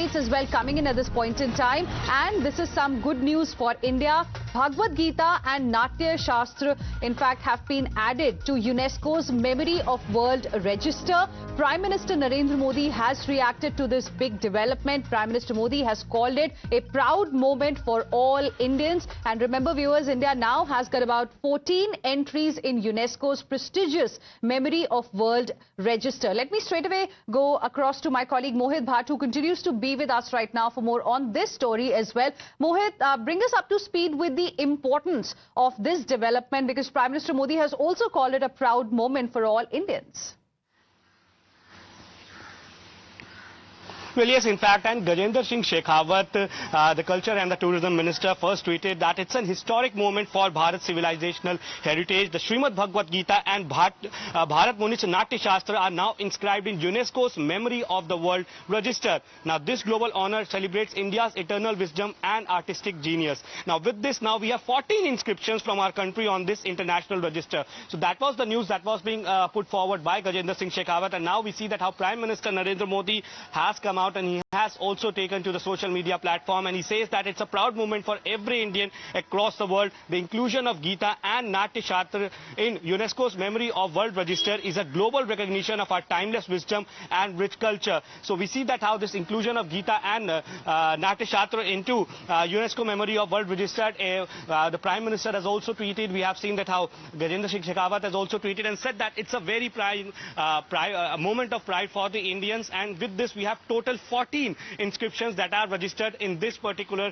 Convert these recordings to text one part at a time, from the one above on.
updates as well coming in at this point in time. And this is some good news for India. Bhagavad Gita and Natya Shastra, in fact, have been added to UNESCO's Memory of World Register. Prime Minister Narendra Modi has reacted to this big development. Prime Minister Modi has called it a proud moment for all Indians. And remember, viewers, India now has got about 14 entries in UNESCO's prestigious Memory of World Register. Let me straight away go across to my colleague Mohit Bhatt, who continues to be with us right now for more on this story as well. Mohit, bring us up to speed with the importance of this development, because Prime Minister Modi has also called it a proud moment for all Indians. Well, yes, in fact, and Gajendra Singh Shekhawat, the Culture and the Tourism Minister, first tweeted that it's an historic moment for Bharat's civilizational heritage. The Srimad Bhagavad Gita and Bharat Muni's Natya Shastra are now inscribed in UNESCO's Memory of the World Register. Now, this global honor celebrates India's eternal wisdom and artistic genius. Now, with this, now we have 14 inscriptions from our country on this international register. So that was the news that was being put forward by Gajendra Singh Shekhawat, and now we see that how Prime Minister Narendra Modi has come out, and he has also taken to the social media platform, and he says that it's a proud moment for every Indian across the world. The inclusion of Gita and Natya Shastra in UNESCO's Memory of World Register is a global recognition of our timeless wisdom and rich culture. So we see that how this inclusion of Gita and Natya Shastra into UNESCO Memory of World Register, the Prime Minister has also tweeted. We have seen that how Gajendra Singh Shekhawat has also tweeted and said that it's a very moment of pride for the Indians, and with this we have total 14 inscriptions that are registered in this particular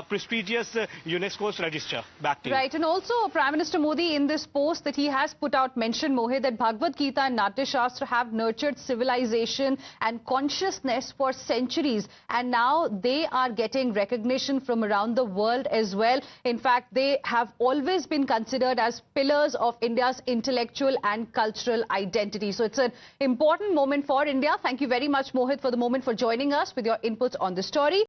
prestigious UNESCO's register. Back to you. Right, and also Prime Minister Modi in this post that he has put out mentioned, Mohit, that Bhagavad Gita and Natya Shastra have nurtured civilization and consciousness for centuries, and now they are getting recognition from around the world as well. In fact, they have always been considered as pillars of India's intellectual and cultural identity. So it's an important moment for India. Thank you very much, Mohit, for the moment, for joining us with your inputs on the story.